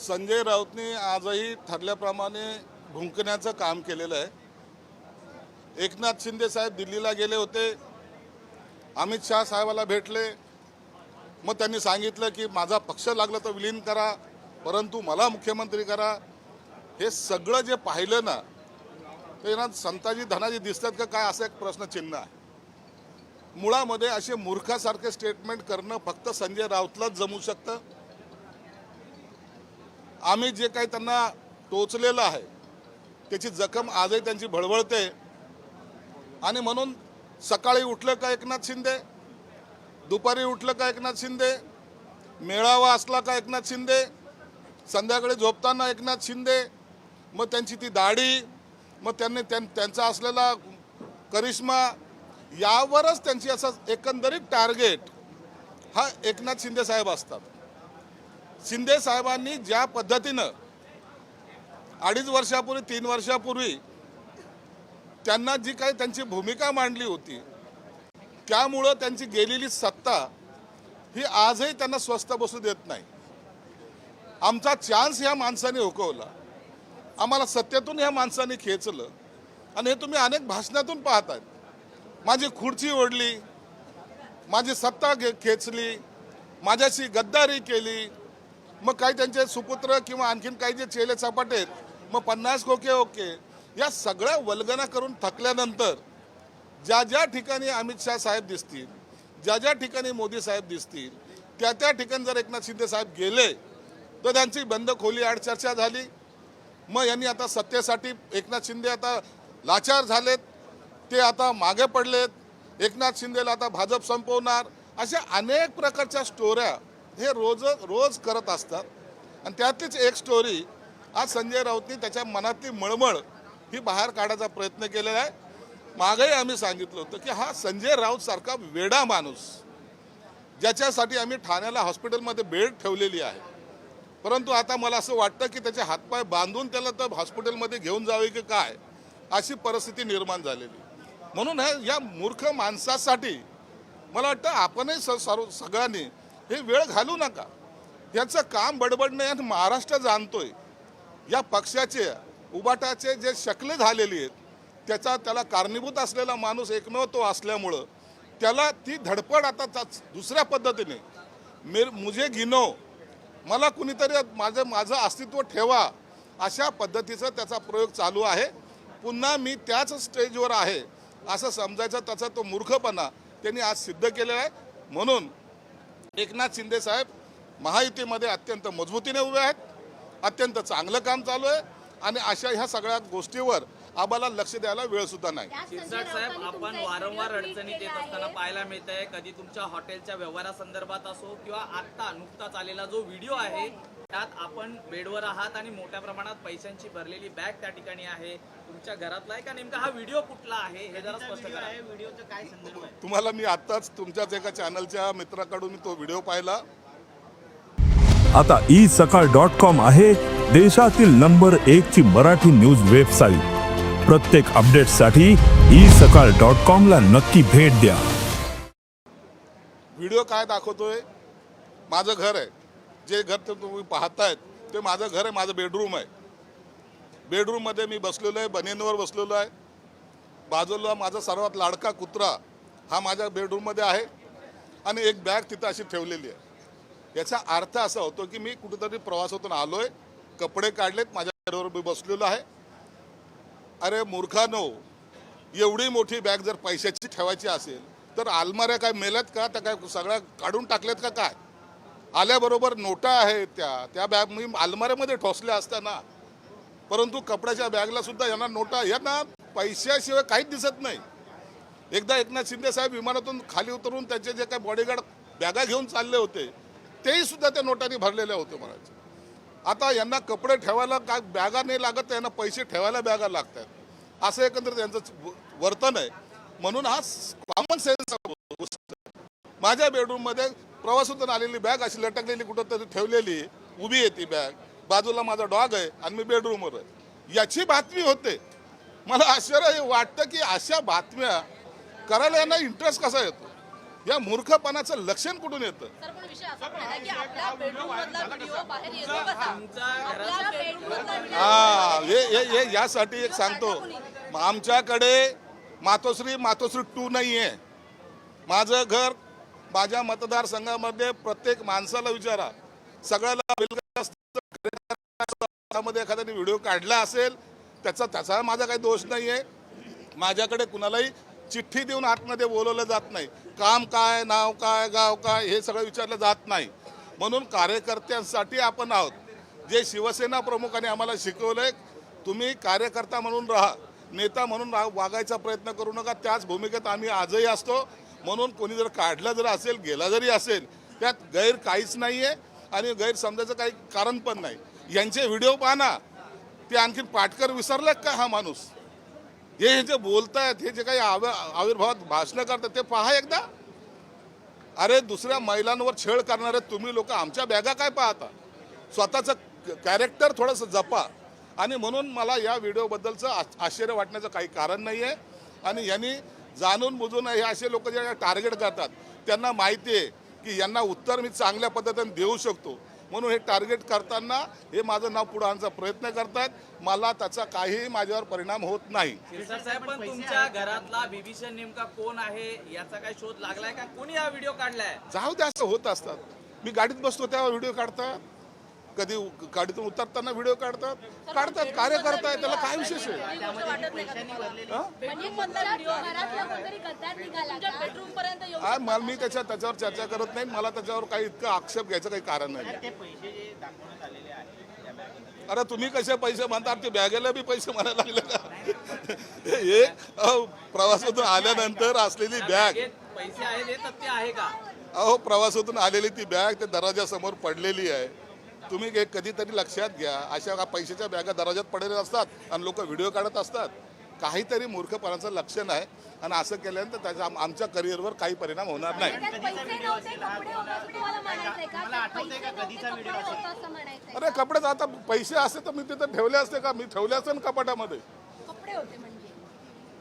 संजय राऊतने आजही ठरल्याप्रमाणे भुंकण्याचं काम केलेलं आहे। एकनाथ शिंदे साहेब दिल्लीला गेले होते, अमित शाह साहेबाला भेटले, मग त्यांनी सांगितलं की माझा पक्ष लागला तर विलीन करा, परंतु मला मुख्यमंत्री करा। हे सगळं जे पाहिलं ना, ते ना संताजी धनाजी दिसतात का काय असं एक प्रश्नचिन्ह आहे। मुळामध्ये असे मूर्खासारखे स्टेटमेंट करणं फक्त संजय राऊतलाच जमू शकतं। आम्ही जे काही त्यांना टोचलेलं आहे त्याची जखम आजही त्यांची भळभळते आणि म्हणून सकाळी उठलं का एकनाथ शिंदे, दुपारी उठलं का एकनाथ शिंदे, मेळावा असला का एकनाथ शिंदे, संध्याकाळी झोपताना एकनाथ शिंदे, मग त्यांची ती दाढी, मग त्यांचा असलेला करिश्मा, यावरच त्यांची असं एकंदरीत टार्गेट हा एकनाथ शिंदे साहेब असतात। शिंदे साहेबांनी ज्या पद्धतीनं 2.5 वर्षापूर्वी 3 वर्षापूर्वी त्यांना जी काही त्यांची भूमिका मांडली होती, त्यामुळं त्यांची गेलेली सत्ता ही आजही त्यांना स्वस्थ बसू देत नाही। आमचा चान्स ह्या माणसाने हुकवला, आम्हाला सत्तेतून ह्या माणसाने खेचलं आणि हे तुम्ही अनेक भाषणातून पाहताय। माझी खुर्ची ओढली, माझी सत्ता खेचली, माझ्याशी गद्दारी केली, मग काही त्यांचे सुपुत्र किंवा आणखीन काही जे चेले चपाटेत मग 50 खोके ओके, या सगळ्या वल्गना करून थकल्यानंतर ज्या ज्या ठिकाणी अमित शाह साहेब दिसतील, ज्या ज्या ठिकाणी मोदी साहेब दिसतील, त्या त्या ठिकाणी जर एकनाथ शिंदे साहेब गेले तर त्यांची बंद खोली आड चर्चा झाली। मग यांनी आता सत्तेसाठी एकनाथ शिंदे आता लाचार झालेत, ते आता मागे पडलेत, एकनाथ शिंदेला आता भाजप संपवणार, अशा अनेक प्रकारच्या स्टोऱ्या हे रोज करत असतात। आणि त्यातलीच एक स्टोरी आज संजय राऊतनी त्याच्या मनातली मळमळ ही बाहेर काढायचा प्रयत्न केलेला आहे। मागेही आम्ही सांगितलं होतं की हा संजय राऊत सारखा वेडा माणूस, ज्याच्यासाठी आम्ही ठाण्याला हॉस्पिटलमध्ये बेड ठेवलेली आहे, परंतु आता मला असं वाटतं की त्याचे हातपाय बांधून त्याला तर हॉस्पिटलमध्ये घेऊन जावे की काय, अशी परिस्थिती निर्माण झालेली। म्हणून या मूर्ख माणसासाठी मला वाटतं आपणही सगळ्यांनी हे वेळ घालू नका। याचं काम बडबडणं आणि महाराष्ट्र जाणतोय, या पक्षाचे उबाटाचे जे शकले झालेली आहेत त्याला कारणीभूत असलेला माणूस एकमेव तो असल्यामुळं त्याला ती धडपड आता दुसऱ्या पद्धतीने मुझे गिनो, मला कुणीतरी माझं अस्तित्व ठेवा, अशा पद्धतीचा त्याचा प्रयोग चालू आहे। पुन्हा मी त्याच स्टेजवर आहे असं समजायचा त्याचा तो मूर्खपणा त्यांनी आज सिद्ध केलेला आहे। म्हणून एकनाथ शिंदे साहेब महायुतीमध्ये अत्यंत मजबूतीने उभे आहेत, अत्यंत चांगलं काम चालू आहे आणि अशा ह्या सगळ्या गोष्टीवर आम्हाला लक्ष द्यायला वेळ सुद्धा नाही। शिरसाट साहेब, आपण वारंवार अडचणीत येत असताना पाहायला मिळत आहे, कधी तुमच्या हॉटेलच्या व्यवहारासंदर्भात असो किंवा आता नुकताच आलेला जो व्हिडिओ आहे त्यात आपण बेडवर आहात आणि मोठ्या प्रमाणात पैशांची भरलेली बॅग त्या ठिकाणी आहे, तुमच्या घरातला आहे का नेमका हा व्हिडिओ कुठला आहे हे जरा स्पष्ट करा। व्हिडिओचं काय संदर्भ आहे? तुम्हाला मी आत्ताच तुमच्याच एका चॅनलच्या मित्राकडून तो व्हिडिओ पाहिला। आता isakal.com आहे देशातील नंबर 1 ची मराठी न्यूज वेबसाईट। प्रत्येक अपडेटसाठी isakal.com ला नक्की भेट द्या। व्हिडिओ काय दाखवतोय? माझं घर आहे, जे घर तुम्ही पाहतायत ते माझं घर आहे, माझं बेडरूम आहे। बेडरूममध्ये मी बसलेलो आहे, बनियनवर बसलेलो आहे, बाजूला माझा सर्वात लाडका कुत्रा हा माझ्या बेडरूममध्ये आहे आणि एक बॅग तिथं अशी ठेवलेली आहे। याचा अर्थ असा होतो की मी कुठेतरी प्रवासातून आलोय, कपडे काढलेत, माझ्या बेडवर मी बसलेलो आहे। अरे मूर्खानो, एवढी मोठी बॅग जर पैशाची ठेवायची असेल तर अलमाऱ्या काय मेल्यात का? त्या काय सगळ्या काढून टाकल्यात का काय? आल्याबरोबर नोटा आहेत, त्या बॅग मी अलमाऱ्यामध्ये ठोसल्या असताना, परंतु कपड्याच्या बॅगला सुद्धा यांना नोटा, यांना पैशाशिवाय काहीच दिसत नाही। एकदा एकनाथ शिंदे साहेब विमानातून खाली उतरून त्यांचे जे काही बॉडीगार्ड बॅगा घेऊन चालले होते तेही सुद्धा त्या नोटांनी भरलेल्या होते म्हणायचे। आता यांना कपडे ठेवायला काय बॅगा नाही लागत, यांना पैसे ठेवायला बॅगा लागतात, असं एकंदरीत त्यांचं वर्तन आहे। म्हणून हा कॉमन सेन्स माझ्या बेडरूममध्ये प्रवासातून आलेली बॅग अशी लटकलेली कुठंतरी ठेवलेली उभी आहे, ती बॅग बाजूला माझा डॉग आहे आणि मी बेडरूमवर आहे, याची बातमी होते। मला आश्चर्य वाटतं की अशा बातम्या करायला यांना इंटरेस्ट कसा येतो। या मूर्खपणाचं लक्षण कुठून येतं? सर पण विषय असा पण आहे की आपल्या बेडरूम मधला व्हिडिओ बाहेर येतो कसा? आपल्या बेडरूम मधला व्हिडिओ हा हे यासाठी एक सांगतो, आमच्याकडे मातोश्री 2 नाही आहे. माझं घर माझ्या मतदारसंघामध्ये प्रत्येक माणसाला विचारा, सगळ्याला मध्ये एखाद्याने व्हिडिओ काढला असेल त्याचा माझा काही दोष नाही आहे. माझ्याकडे कुणालाही चिठ्ठी देऊन आतमध्ये बोलवलं जात नाही. काम काय, नाव काय, गाव काय हे सगळं विचारलं जात नाही. म्हणून कार्यकर्त्यांसाठी आपण आहोत. जे शिवसेना प्रमुखांनी आम्हाला शिकवलंय, तुम्ही कार्यकर्ता म्हणून राहा, नेता म्हणून वागायचा प्रयत्न करू नका. त्याच भूमिकेत आम्ही आजही असतो. म्हणून कोणी जर काढलं जर असेल, गेला जरी असेल, त्यात गैर काहीच नाही आहे आणि गैरसमजायचं काही कारण पण नाही. यांचे व्हिडिओ पहा ना, ते आणखीन पाटकर विसरले का हा माणूस? हे जे बोलतायत, हे जे काही आविर्भावात भाषणं करतात ते पहा एकदा. अरे दुसऱ्या महिलांवर छळ करणारे तुम्ही लोक आमच्या बॅगा काय पाहता? स्वतःचं कॅरेक्टर थोडंसं जपा. आणि म्हणून मला या व्हिडिओबद्दलचं आश्चर्य वाटण्याचं काही कारण नाही आहे. आणि यांनी जाणून बुजून हे असे लोक जे टार्गेट करतात त्यांना माहिती आहे की यांना उत्तर मी चांगल्या पद्धतीने देऊ शकतो, म्हणून हे टार्गेट करताना हे माझं नाव पुढे आणण्याचा प्रयत्न करतात. मला त्याचा काहीही माझ्यावर परिणाम होत नाही. साहेब पण तुमच्या घरातला बिभीषण नेमका कोण आहे याचा काही शोध लागलाय का? कोणी हा व्हिडिओ काढलाय? जाऊ दे, असं होत असतात. मी गाडीत बसतो तेव्हा व्हिडिओ काढतात, कधी गाडीतून उतरताना व्हिडिओ काढतात. कार्यकर्ता आहे, त्याला काय विशेष आहे? मी त्याच्यावर चर्चा करत नाही. मला त्याच्यावर काही इतकं आक्षेप घ्यायचं काही कारण नाही. अरे तुम्ही कसे पैसे म्हणतात? ते बॅगेला बी पैसे म्हणायला लागले का? एक प्रवासातून आल्यानंतर असलेली बॅग, पैसे आहेत हे तथ्य आहे का? अहो प्रवासातून आलेली ती बॅग ते दरवाजासमोर पडलेली आहे. तुम्ही कधीतरी लक्षात घ्या, अशा पैशाच्या बॅगा दरवाजात पडलेल्या असतात आणि लोक व्हिडिओ काढत असतात. काहीतरी मूर्खपणाचं लक्षण आहे आणि असं केल्यानंतर त्याचा आमच्या करिअरवर काही परिणाम होणार नाही. अरे कपडे आता पैसे असते तर मी तिथे ठेवले असते का? मी ठेवले असते ना कपाटामध्ये.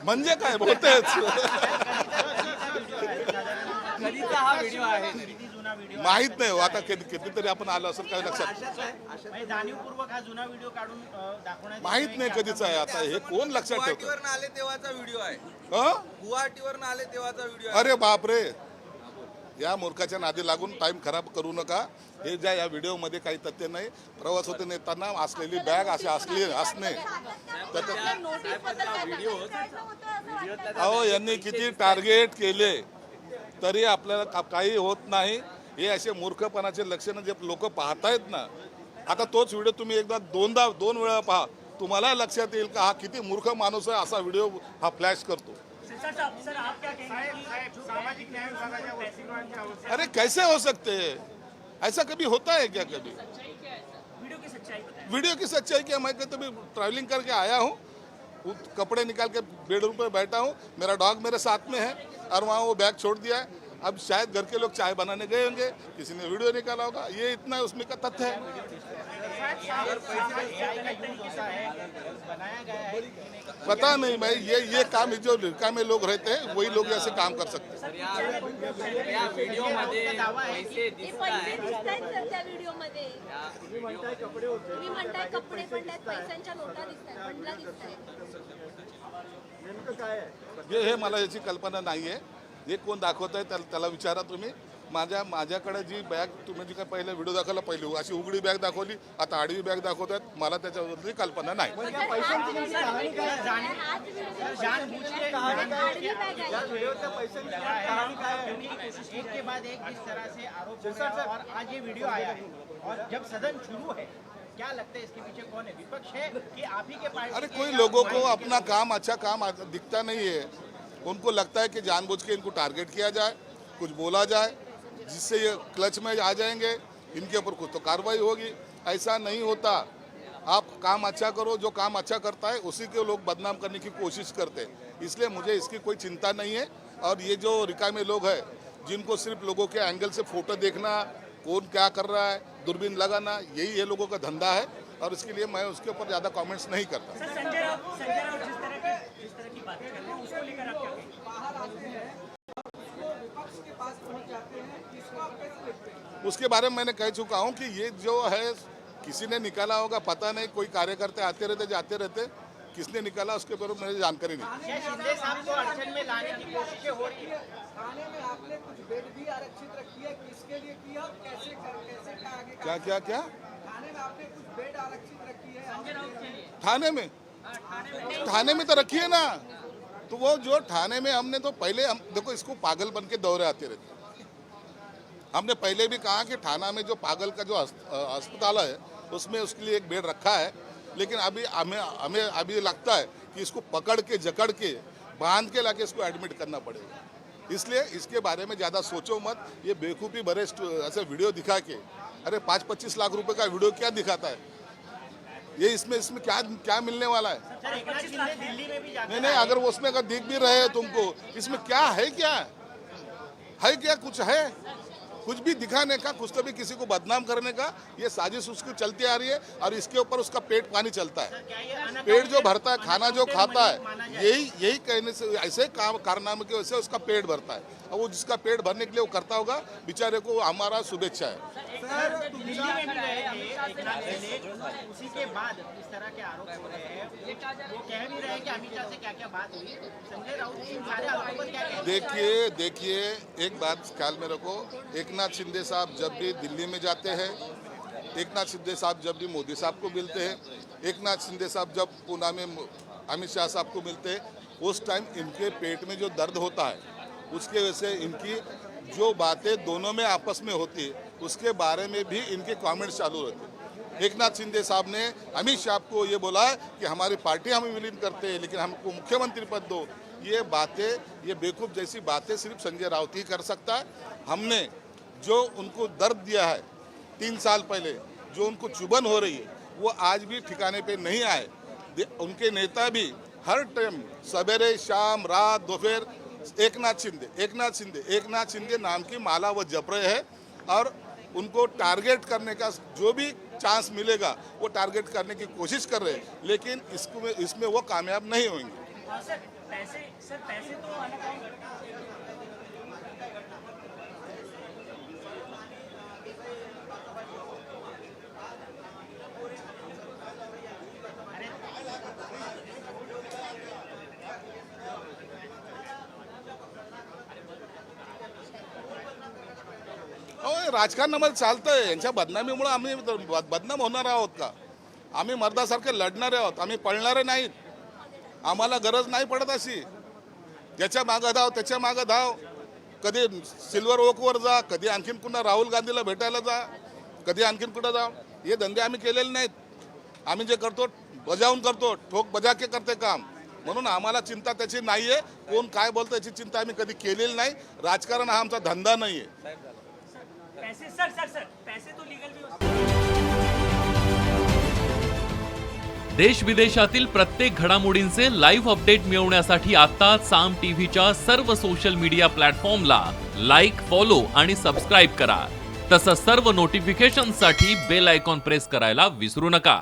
म्हणजे काय बोलतेच? कधीचा हा व्हिडिओ आहे? माहित नाही. आता कितीतरी आपण आलो असेल काय लक्षात जाणीवपूर्वक हा जुना व्हिडिओ काढून दाखवण्यात माहित नाही कधीचा आहे. आता हे कोण लक्षात ठेवतं? गुवाहाटीवर आले तेव्हाचा व्हिडिओ आहे. गुवाहाटीवर आले तेव्हाचा व्हिडिओ. अरे बापरे, या मूर्खाच्या नादी लागून टाइम खराब करू नका. हे ज्या या व्हिडिओमध्ये काही तथ्य नाही. प्रवास होते नेताना असलेली बॅग असे असणे अहो यांनी किती टार्गेट केले तरी आपल्याला काही होत नाही. हे असे मूर्खपणाचे लक्षण जे लोक पाहतायत ना, आता तोच व्हिडिओ तुम्ही दोन वेळा पहा, तुम्हाला लक्षात येईल का हा किती मूर्ख माणूस आहे. असा व्हिडिओ हा फ्लॅश करतो. अरे कैसे हो सकते हैं? ऐसा कभी होता है क्या? कभी वीडियो की सच्चाई क्या? मैं कहता मैं ट्रैवलिंग करके आया हूँ, कपड़े निकाल के बेडरूम पे बैठा हूँ, मेरा डॉग मेरे साथ में है और वहाँ वो बैग छोड़ दिया है. अब शायद घर के लोग चाय बनाने गए होंगे, किसी ने वीडियो निकाला होगा. ये इतना उसमें का तथ्य है. पता नहीं भाई, ये काम जो रिकामे लोग रहते हैं वही लोग ऐसे काम कर सकते हैं. या व्हिडिओमध्ये पैसे दिसताय. कपडे पडल्यात, पैशांच्या नोटा दिसतायत, बंडला दिसतायत. हे मला याची कल्पना नाही आहे. हे कोण दाखवत आहे त्याला विचारा तुम्ही. माझ्याकडे जी बॅग तुम्ही जी काय पहिले व्हिडिओ दाखवला, पहिली अशी उघडी बॅग दाखवली, आता आडवी बॅग दाखवत आहेत. मला त्याच्याबद्दल कल्पना नाही. एक के बाद एक जिस तरह से आरोप हो रहा है और आज ये वीडियो आया है और जब सदन शुरू है, क्या लगता है इसके पीछे कौन है? विपक्ष है कि आप ही के पार्टी? अरे कोई लोगों को अपना काम अच्छा काम दिखता नहीं है. उनको लगता है कि जानबूझ के इनको टारगेट किया जाए, कुछ बोला जाए जिससे ये क्लच में आ जाएंगे, इनके ऊपर कुछ तो कार्रवाई होगी. ऐसा नहीं होता. आप काम अच्छा करो, जो काम अच्छा करता है उसी के लोग बदनाम करने की कोशिश करते हैं. इसलिए मुझे इसकी कोई चिंता नहीं है. और ये जो रिकामे लोग हैं जिनको सिर्फ लोगों के एंगल से फोटो देखना, कौन क्या कर रहा है, दूरबीन लगाना, यही ये लोगों का धंधा है और इसके लिए मैं उसके ऊपर ज़्यादा कमेंट्स नहीं करता. संजय राउत जिस तरह की बात कर रहे हैं उसको लेकर आप क्या कहेंगे? उसके बारे में मैंने कह चुका हूं कि ये जो है किसी ने निकाला होगा, पता नहीं, कोई कार्यकर्ता आते रहते जाते रहते, किसने निकाला उसके बारे में मुझे जानकारी नहीं। क्या शिंदे साहब को अड़चन में लाने की कोशिशें हो रही है? थाने में आपने कुछ बेड भी आरक्षित रखी है, किसके लिए किया और कैसे क्या आगे क्या क्या क्या थाने में आपने कुछ बेड आरक्षित रखी है? थाने में तो रखी है ना। तो वो जो थाने में हमने तो पहले हम देखो इसको पागल बन के दौरे आते रहते। हमने पहले भी कहा कि थाना में जो पागल का जो अस्पताल है उसमें उसके लिए एक बेड रखा है, लेकिन अभी हमें अभी लगता है कि इसको पकड़ के जकड़ के बांध के लाके इसको एडमिट करना पड़ेगा। इसलिए इसके बारे में ज़्यादा सोचो मत। ये बेवकूफ़ी भरे ऐसे वीडियो दिखा के, अरे 5-25 लाख रुपए का वीडियो क्या दिखाता है ये? इसमें क्या मिलने वाला है? सर, एक नाथ शिंदे दिल्ली में भी जाकर नहीं, अगर उसमें अगर दिख भी रहे तुमको, इसमें क्या है? क्या कुछ है? कुछ भी दिखाने का, कुछ तो भी किसी को बदनाम करने का ये साजिश उसकी चलती आ रही है और इसके ऊपर उसका पेट पानी चलता है। पेट जो भरता है, खाना जो खाता है, यही कहने से ऐसे कारनामे की वजह से उसका पेट भरता है। और वो जिसका पेट भरने के लिए वो करता होगा, बेचारे को हमारा शुभेच्छा है। दिल्ली में भी रहे थे एक नाथ शिंदे, उसी के बाद इस तरह के आरोप हो रहे हैं। वो कह भी रहे हैं कि अमित शाह से क्या क्या बात हुई। संजय राउत जी सारे आरोपों पर क्या कहते हैं? देखिए एक बात ख्याल में रखो, एक नाथ शिंदे साहब जब भी दिल्ली में जाते हैं, एक नाथ शिंदे साहब जब भी मोदी साहब को मिलते हैं, एक नाथ शिंदे साहब जब पूना में अमित शाह साहब को मिलते हैं, उस टाइम इनके पेट में जो दर्द होता है उसके वजह से इनकी जो बातें दोनों में आपस में होती है उसके बारे में भी इनके कमेंट्स चालू रहते हैं। एक नाथ शिंदे साहब ने अमित शाह को ये बोला है कि हमारी पार्टी हमें विलीन करते हैं, लेकिन हमको मुख्यमंत्री पद दो। ये बातें, ये बेवकूफ़ जैसी बातें सिर्फ संजय राउत ही कर सकता है। हमने जो उनको दर्द दिया है 3 साल पहले, जो उनको चुभन हो रही है, वो आज भी ठिकाने पे नहीं आए। उनके नेता भी हर टाइम सवेरे शाम रात दोपहर एक नाथ शिंदे नाम की माला वो जप रहे हैं और उनको टारगेट करने का जो भी चांस मिलेगा वो टारगेट करने की कोशिश कर रहे हैं, लेकिन इसमें वो कामयाब नहीं होंगे। पैसे तो राजकारणामध्ये चालतंय, यांच्या बदनामीमुळे आम्ही बदनाम होणार आहोत का? आम्ही मर्दासारखे लढणारे आहोत, आम्ही पळणारे नाहीत। आम्हाला गरज नाही पडत अशी ज्याच्या मागं धाव त्याच्या मागं धाव। कधी सिल्वर ओकवर जा, कधी आणखीन पुन्हा राहुल गांधीला भेटायला जा, कधी आणखीन कुठं जा। हे धंदे आम्ही केलेले नाहीत। आम्ही जे करतो बजावून करतो, ठोक बजा के करते काम। म्हणून आम्हाला चिंता त्याची नाहीये, कोण काय बोलतं याची चिंता आम्ही कधी केलेली नाही। राजकारण हा आमचा धंदा नाहीये। पैसे तो लीगल भी देश विदेशातील प्रत्येक घडामोडींचे लाईव्ह अपडेट मिळवण्यासाठी आता साम टीव्हीच्या सर्व सोशल मीडिया प्लॅटफॉर्मला लाईक, फॉलो आणि सबस्क्राईब करा। तसंच सर्व नोटिफिकेशनसाठी बेल आयकॉन प्रेस करायला विसरू नका।